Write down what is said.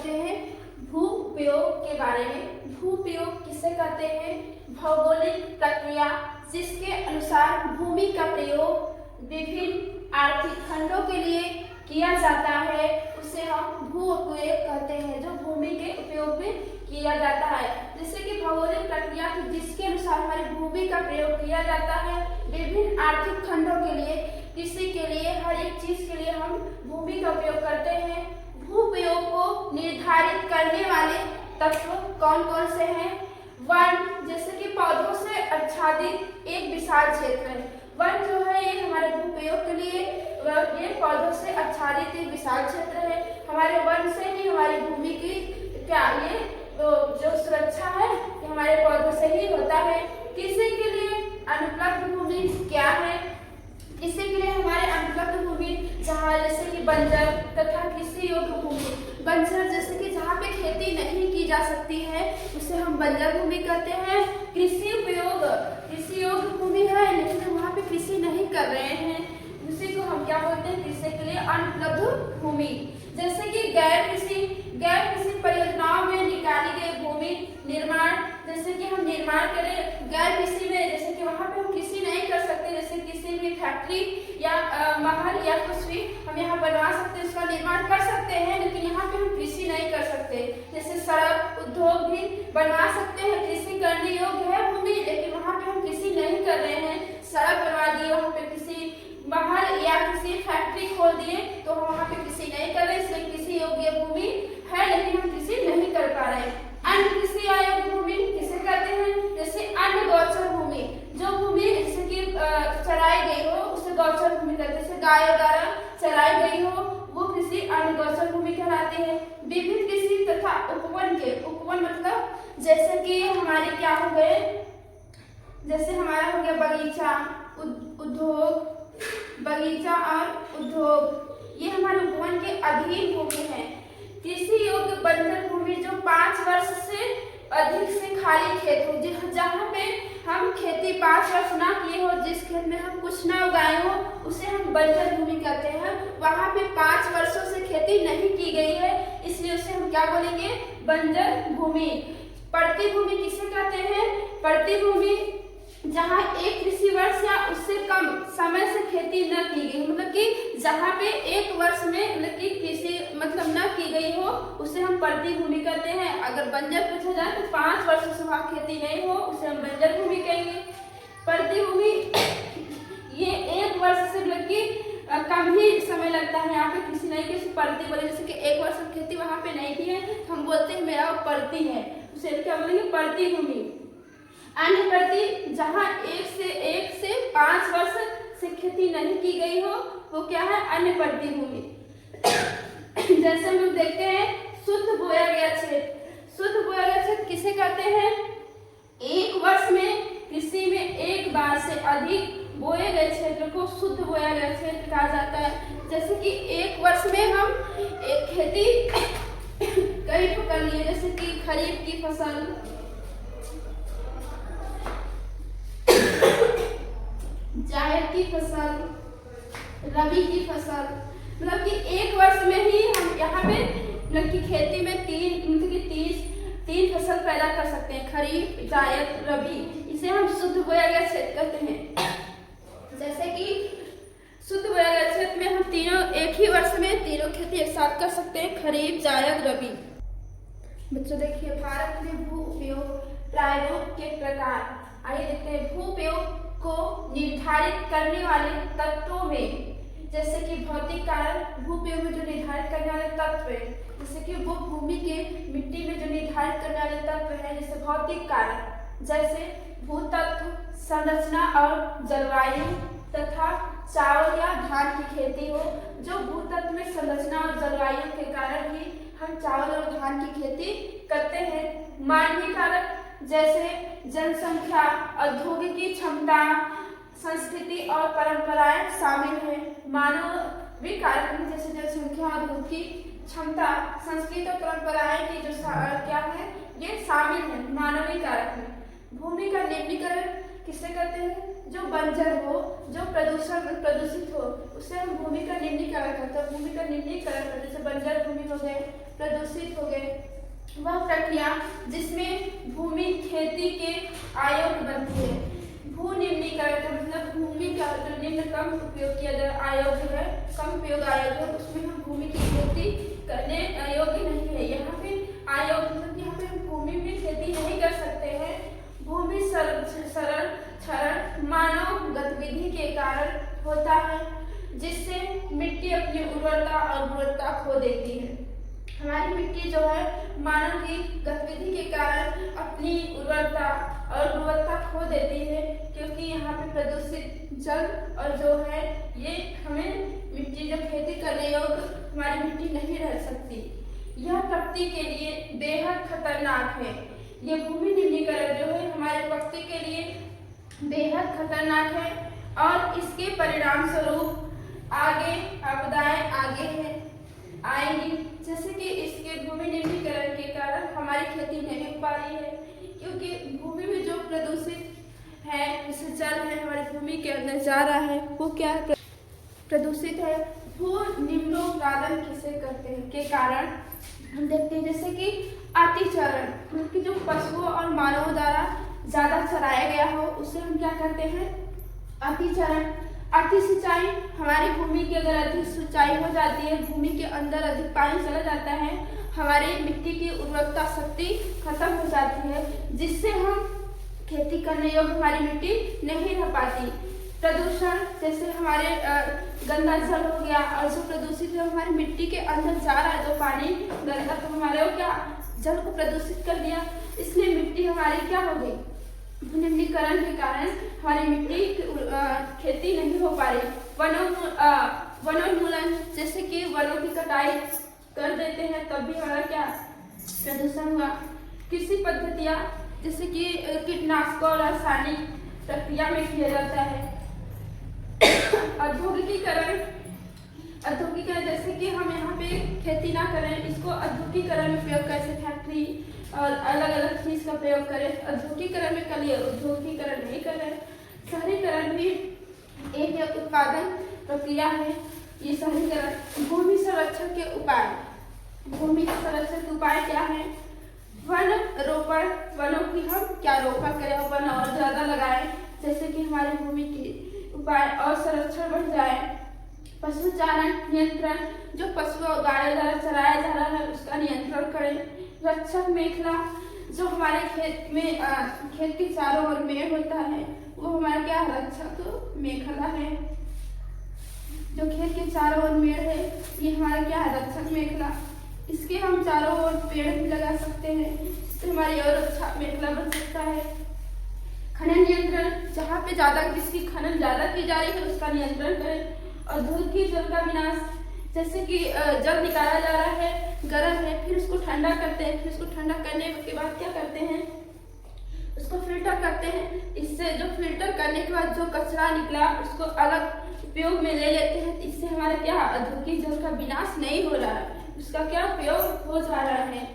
करते हैं भू उपयोग के बारे में। भू उपयोग किसे कहते हैं? भौगोलिक प्रक्रिया जिसके अनुसार भूमि का प्रयोग विभिन्न आर्थिक खंडों के लिए किया जाता है उसे हम भू उपयोग कहते हैं, जो भूमि के उपयोग में किया जाता है। जैसे कि भौगोलिक प्रक्रिया जिसके अनुसार हमारी भूमि का प्रयोग किया जाता है विभिन्न आर्थिक खंडों के लिए, कृषि के लिए, हर एक चीज के लिए हम भूमि का उपयोग करते हैं। भू उपयोग को निर्धारित करने वाले तत्व कौन कौन से हैं? वन, जैसे कि पौधों से आच्छादित एक विशाल क्षेत्र है। वन जो है ये हमारे भू उपयोग के लिए ये पौधों से आच्छादित एक विशाल क्षेत्र है। हमारे वन से ही हमारी भूमि की क्या ये जो सुरक्षा है ये हमारे पौधों से ही होता है। कृषि के लिए अनुपलब्ध भूमि क्या है? कृषि के लिए हमारे अनुपलब्ध भूमि जहाँ जैसे कि बंजर तथा कृषि योग्य भूमि। बंजर जैसे कि जहाँ पे खेती नहीं की जा सकती है उसे हम बंजर भूमि कहते हैं। कृषि उपयोग कृषि योग्य भूमि है लेकिन हम वहाँ पे कृषि नहीं कर रहे हैं, उसी को हम क्या बोलते हैं? कृषि के लिए अनुपलब्ध भूमि। जैसे कि गैर कृषि परियोजनाओं में निकाली गई भूमि निर्माण, जैसे कि हम निर्माण करें गैर कृषि में, जैसे कि वहाँ पे हम कृषि नहीं कर सकते, जैसे किसी भी फैक्ट्री या महल या कुछ भी हम यहाँ बनवा सकते हैं, उसका निर्माण कर सकते हैं, लेकिन यहाँ पे हम कृषि नहीं कर सकते। जैसे सड़क उद्योग भी बनवा सकते हैं, कृषि करने योग्य है भूमि, लेकिन वहाँ पे हम कृषि नहीं कर रहे हैं। सड़क बनवा दिए, वहाँ पे किसी महल या किसी फैक्ट्री खोल दिए तो हम वहाँ पे कृषि नहीं कर रहे, इसलिए कृषि योग्य भूमि है लेकिन हम कृषि नहीं कर पा रहे हैं। अन्य कृषि अयोग्य भूमि किसे कहते हैं? जैसे अन्य गौचर भूमि, जो भूमि जैसे कि चराई गई हो उसे गौचर भूमि कहते हैं। जैसे गाय द्वारा चराई गई हो वो कृषि अन्य गौचर भूमि कहलाती है। विभिन्न कृषि तथा उपवन मतलब जैसे कि हमारे क्या हो गए, जैसे हमारा हो गया बगीचा और उद्योग, ये हमारे उपवन के अधीन भूमि है। कृषि योग्य बंजर भूमि जो 5 वर्ष से अधिक से खाली खेत हो, जहाँ पे हम खेती 5 वर्ष ना किए हो, जिस खेत में हम कुछ ना उगाए हो उसे हम बंजर भूमि कहते हैं। वहाँ पे 5 वर्षों से खेती नहीं की गई है इसलिए उसे हम क्या बोलेंगे? बंजर भूमि। पड़ती भूमि किसे कहते हैं? पड़ती भूमि जहाँ एक कृषि वर्ष या उससे कम समय से खेती न की गई, मतलब कि जहाँ पे एक वर्ष में मतलब कि कृषि मतलब न की गई हो उसे हम पड़ती भूमि कहते हैं। अगर बंजर पूछा जाए तो 5 वर्ष से वहाँ खेती नहीं हो उसे हम बंजर भूमि कहेंगे। पड़ती भूमि ये 1 वर्ष से मतलब कि कम ही समय लगता है, यहाँ पे कृषि नहीं की पड़ती बोले, जैसे कि 1 वर्ष खेती वहाँ पे नहीं की है तो हम बोलते हैं मेरा पड़ती है, उसे क्या बोलेंगे? पड़ती भूमि। अन्य पड़ती जहाँ 1 से 5 वर्ष से खेती नहीं की गई हो वो क्या है? अन्य पड़ती भूमि। जैसे हम लोग देखते हैं शुद्ध बोया गया क्षेत्र। शुद्ध बोया गया क्षेत्र किसे कहते हैं? 1 वर्ष में कृषि में एक बार से अधिक बोए गए क्षेत्र को शुद्ध बोया गया क्षेत्र कहा जाता है। जैसे कि 1 वर्ष में हम एक खेती कई कर लिए, जैसे कि खरीफ की फसल, जायद की फसल, रबी की फसल, मतलब कि 1 वर्ष में ही हम यहाँ पे मतलब कि खेती में तीन फसल पैदा कर सकते हैं, खरीफ, जायद, रबी। इसे हम शुद्ध बोया गया क्षेत्र कहते हैं। जैसे कि शुद्ध बोया गया क्षेत्र में हम तीनों एक ही वर्ष में तीनों खेती एक साथ कर सकते हैं, खरीफ, जायद, रबी। बच्चों देखिए भारत में भू उपयोग प्रारूप के प्रकार। आइए देखते हैं भू उपयोग को निर्धारित करने वाले तत्वों में, जैसे कि भौतिक कारक। भू उपयोग में जो निर्धारित करने वाले तत्व है, जैसे कि वो भूमि के मिट्टी में जो निर्धारित करने वाले तत्व है, जैसे भौतिक कारक, जैसे भूतत्व, संरचना और जलवायु तथा चावल या धान की खेती हो। जो भूतत्व में संरचना और जलवायु के कारण ही हम चावल और धान की खेती करते हैं। मानवीय कारक जैसे जनसंख्या, औद्योगिक क्षमता, संस्कृति और परंपराएं शामिल हैं। मानवीय कारक में जैसे जनसंख्या, औद्योगिक क्षमता, संस्कृति और परंपराएं की जो क्या है ये शामिल है मानवीय कारक में। भूमि का निम्नीकरण किसे कहते हैं? जो बंजर हो, जो प्रदूषित हो उसे हम भूमि का निम्नीकरण करते हैं। भूमि का निम्नीकरण जैसे बंजर भूमि हो गए, प्रदूषित हो गए। वह प्रक्रिया जिसमें भूमि खेती के अयोग्य बनती है। भू निम्नीकरण का मतलब भूमि का जो निम्न कम उपयोग किया जाए अयोग्य है, कम उपयोग अयोग्य है, उसमें हम भूमि की खेती करने योग्य नहीं है। यहाँ पे अयोग्य मतलब यहाँ पे हम भूमि में खेती नहीं कर सकते हैं। भूमि सरल क्षरण मानव गतिविधि के कारण होता है, जिससे मिट्टी अपनी उर्वरता और गुणवत्ता खो देती है। हमारी मिट्टी जो है मानव की गतिविधि के कारण अपनी उर्वरता और गुणवत्ता खो देती है, क्योंकि यहाँ पे प्रदूषित जल और जो है ये हमें मिट्टी जो खेती करने योग्य हमारी मिट्टी नहीं रह सकती। यह प्रकृति के लिए बेहद खतरनाक है। ये भूमि निम्नीकरण जो है हमारे प्रकृति के लिए बेहद खतरनाक है और इसके परिणाम स्वरूप आगे आपदाएं आगे है आएंगी। जैसे कि इसके भूमि निम्नीकरण के कारण हमारी खेती नहीं हो पा रही है, क्योंकि भूमि में जो प्रदूषित है जैसे जल है हमारी भूमि के अंदर जा रहा है वो क्या प्रदूषित है। भू निम्नोत्पादन किसे कहते हैं के कारण हम देखते हैं, जैसे कि अतिचरण मतलब कि जो पशुओं और मानवों द्वारा ज्यादा चराया गया हो उसे हम क्या कहते हैं अतिचरण। अति सिंचाई हमारी भूमि की अगर अधिक सिंचाई हो जाती है, भूमि के अंदर अधिक पानी चला जाता है, हमारी मिट्टी की उर्वरता शक्ति खत्म हो जाती है, जिससे हम खेती करने योग्य हमारी मिट्टी नहीं रह पाती। प्रदूषण जैसे हमारे गंदा जल हो गया और जो प्रदूषित है हमारी मिट्टी के अंदर जा रहा है जो पानी गंदा, तो हमारे वो क्या जल को प्रदूषित कर दिया, इसलिए मिट्टी हमारी क्या हो गई निम्नीकरण के कारण हमारी मिट्टी खेती नहीं हो पा रही। वनोन्मूलन जैसे कि वनों की कटाई कर देते हैं तब भी हमारा क्या प्रदूषण हुआ। कृषि पद्धतियाँ जैसे कि कीटनाशकों और रासायनिक प्रक्रिया में किया जाता है। औद्योगिकीकरण जैसे कि हम यहाँ पे खेती ना करें, इसको औद्योगिकीकरण में प्रयोग कैसे फैक्ट्री और अलग अलग चीज का प्रयोग करें। औद्योगिकीकरण में करिए, औद्योगिकीकरण नहीं करें। शहरीकरण भी एक उत्पादन प्रक्रिया है। ये शहरीकरण। भूमि संरक्षण के उपाय। भूमि संरक्षण के उपाय क्या है? वन रोपण, वनों की हम क्या रोपण करें, वन और ज्यादा लगाएं, जैसे कि हमारी भूमि की उपाय और संरक्षण बढ़ जाए। पशुचारण नियंत्रण, जो पशु गाय द्वारा चराया जा रहा है उसका नियंत्रण करें। रक्षक मेखला, जो हमारे खेत में खेत के चारों ओर मेड़ होता है वो हमारा क्या रक्षक मेखला है। जो खेत के चारों ओर मेड़ है ये हमारा क्या है रक्षक मेखला। इसके हम चारों ओर पेड़ भी लगा सकते हैं, इससे हमारी और अच्छा मेखला बन सकता है। खनन नियंत्रण, जहाँ पे ज्यादा जिसकी खनन ज्यादा की जा रही है उसका नियंत्रण करें। और धूल की जल का विनाश, जैसे कि जल निकाला जा रहा है गर्म है, फिर उसको ठंडा करते हैं, फिर उसको ठंडा करने के बाद क्या करते हैं उसको फिल्टर करते हैं। इससे जो फिल्टर करने के बाद जो कचरा निकला उसको अलग उपयोग में ले लेते हैं। इससे हमारा क्या धूल की जल का विनाश नहीं हो रहा है, उसका क्या उपयोग हो जा रहा है।